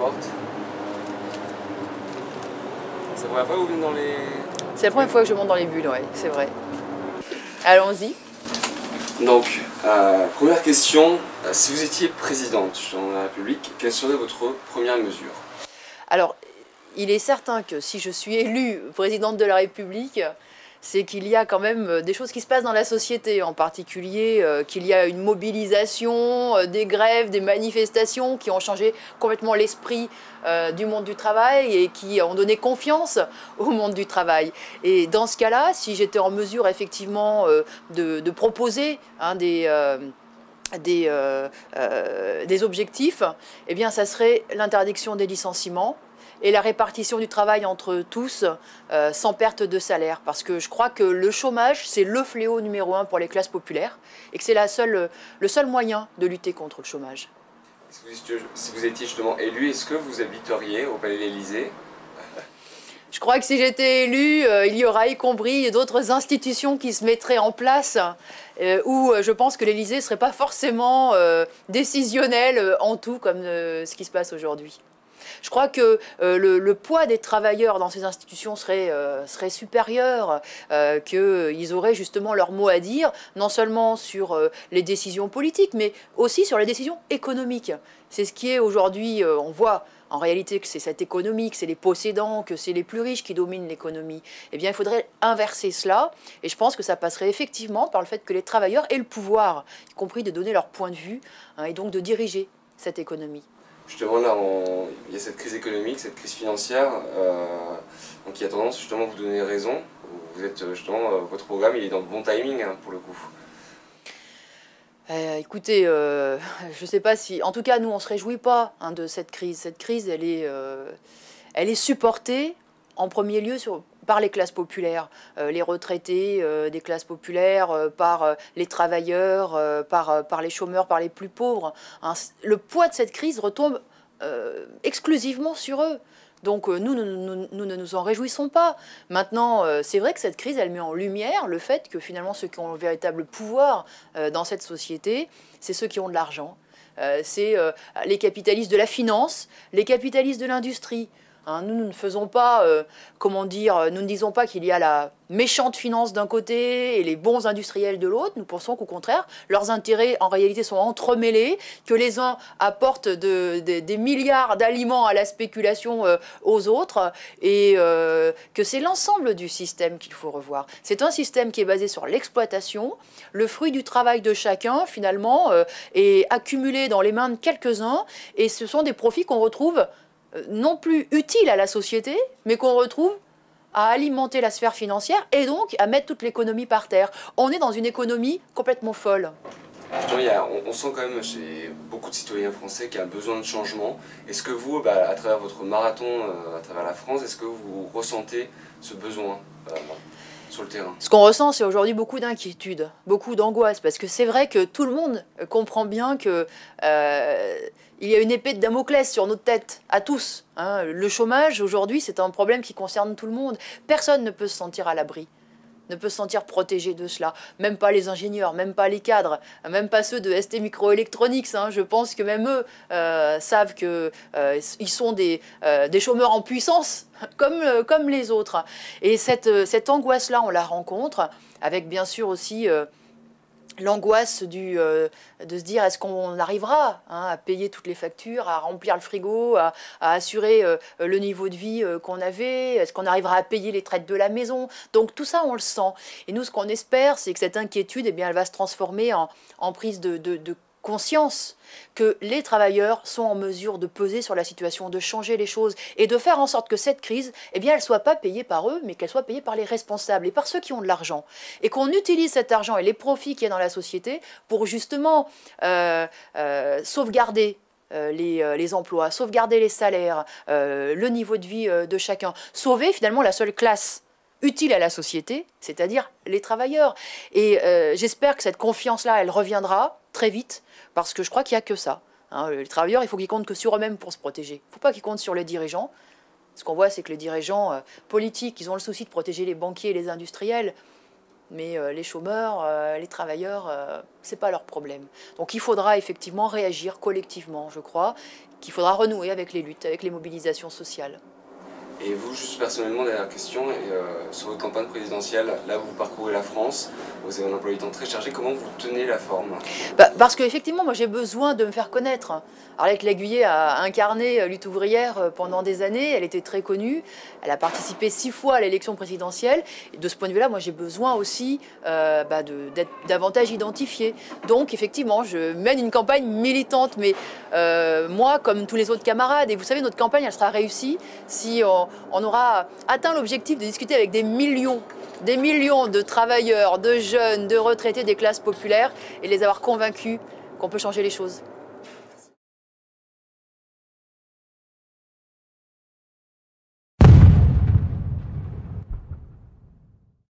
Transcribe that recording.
porte. C'est la première fois que vous venez dans les... C'est la première fois que je monte dans les bulles, oui, c'est vrai. Allons-y. Donc, première question, si vous étiez présidente de la République, quelle serait votre première mesure? Alors, il est certain que si je suis élue présidente de la République, c'est qu'il y a quand même des choses qui se passent dans la société, en particulier qu'il y a une mobilisation, des grèves, des manifestations qui ont changé complètement l'esprit du monde du travail et qui ont donné confiance au monde du travail. Et dans ce cas-là, si j'étais en mesure effectivement de proposer des objectifs, eh bien, ça serait l'interdiction des licenciements et la répartition du travail entre tous sans perte de salaire. Parce que je crois que le chômage, c'est le fléau numéro 1 pour les classes populaires et que c'est le seul moyen de lutter contre le chômage. Si vous étiez justement élu, est-ce que vous habiteriez au Palais de l'Élysée? Je crois que si j'étais élue, il y aura y compris d'autres institutions qui se mettraient en place où je pense que l'Élysée ne serait pas forcément décisionnel en tout comme ce qui se passe aujourd'hui. Je crois que le poids des travailleurs dans ces institutions serait supérieur, qu'ils auraient justement leur mot à dire, non seulement sur les décisions politiques, mais aussi sur les décisions économiques. C'est ce qui est aujourd'hui, on voit en réalité que c'est cette économie, que c'est les possédants, que c'est les plus riches qui dominent l'économie. Eh bien, il faudrait inverser cela, et je pense que ça passerait effectivement par le fait que les travailleurs aient le pouvoir, y compris de donner leur point de vue, et donc de diriger cette économie. Justement, là, il y a cette crise économique, cette crise financière, donc qui a tendance justement à vous donner raison. Vous êtes justement, votre programme, il est dans le bon timing pour le coup. Écoutez, je ne sais pas si... En tout cas, nous, on ne se réjouit pas de cette crise. Cette crise, elle est supportée en premier lieu par les classes populaires, les retraités des classes populaires, par les travailleurs, par les chômeurs, par les plus pauvres. Le poids de cette crise retombe exclusivement sur eux. Donc nous ne nous en réjouissons pas. Maintenant, c'est vrai que cette crise, elle met en lumière le fait que finalement ceux qui ont le véritable pouvoir dans cette société, c'est ceux qui ont de l'argent. C'est les capitalistes de la finance, les capitalistes de l'industrie. Nous ne faisons pas, comment dire, nous ne disons pas qu'il y a la méchante finance d'un côté et les bons industriels de l'autre. Nous pensons qu'au contraire, leurs intérêts en réalité sont entremêlés, que les uns apportent des milliards d'aliments à la spéculation aux autres et que c'est l'ensemble du système qu'il faut revoir. C'est un système qui est basé sur l'exploitation. Le fruit du travail de chacun, finalement, est accumulé dans les mains de quelques-uns et ce sont des profits qu'on retrouve non plus utile à la société, mais qu'on retrouve à alimenter la sphère financière et donc à mettre toute l'économie par terre. On est dans une économie complètement folle. On sent quand même chez beaucoup de citoyens français qu'il y a un besoin de changement. Est-ce que vous, à travers votre marathon, à travers la France, est-ce que vous ressentez ce besoin sur le terrain? Ce qu'on ressent, c'est aujourd'hui beaucoup d'inquiétude, beaucoup d'angoisse, parce que c'est vrai que tout le monde comprend bien que il y a une épée de Damoclès sur notre tête, à tous. Le chômage, aujourd'hui, c'est un problème qui concerne tout le monde. Personne ne peut se sentir à l'abri, ne peut se sentir protégé de cela. Même pas les ingénieurs, même pas les cadres, même pas ceux de ST Microelectronics. Je pense que même eux savent qu'ils sont des chômeurs en puissance, comme les autres. Et cette angoisse-là, on la rencontre, avec bien sûr aussi l'angoisse de se dire est-ce qu'on arrivera à payer toutes les factures, à remplir le frigo, à assurer le niveau de vie qu'on avait, est-ce qu'on arrivera à payer les traites de la maison. Donc tout ça, on le sent. Et nous, ce qu'on espère, c'est que cette inquiétude, elle va se transformer en prise de conscience que les travailleurs sont en mesure de peser sur la situation, de changer les choses et de faire en sorte que cette crise, elle ne soit pas payée par eux, mais qu'elle soit payée par les responsables et par ceux qui ont de l'argent. Et qu'on utilise cet argent et les profits qu'il y a dans la société pour justement sauvegarder les emplois, sauvegarder les salaires, le niveau de vie de chacun, sauver finalement la seule classe utile à la société, c'est-à-dire les travailleurs. Et j'espère que cette confiance-là, elle reviendra très vite, parce que je crois qu'il n'y a que ça. Les travailleurs, il faut qu'ils comptent que sur eux-mêmes pour se protéger. Il ne faut pas qu'ils comptent sur les dirigeants. Ce qu'on voit, c'est que les dirigeants politiques, ils ont le souci de protéger les banquiers et les industriels. Mais les chômeurs, les travailleurs, ce n'est pas leur problème. Donc il faudra effectivement réagir collectivement, je crois, qu'il faudra renouer avec les luttes, avec les mobilisations sociales. Et vous, juste personnellement, dernière question, sur votre campagne présidentielle, là vous parcourez la France, vous avez un emploi du temps très chargé, comment vous tenez la forme? Parce qu'effectivement, moi j'ai besoin de me faire connaître. Arlette Laguiller a incarné Lutte ouvrière pendant des années, elle était très connue, elle a participé 6 fois à l'élection présidentielle. Et de ce point de vue-là, moi j'ai besoin aussi d'être davantage identifiée. Donc effectivement, je mène une campagne militante, mais moi, comme tous les autres camarades, et vous savez, notre campagne, elle sera réussie si on aura atteint l'objectif de discuter avec des millions de travailleurs, de jeunes, de retraités des classes populaires et les avoir convaincus qu'on peut changer les choses.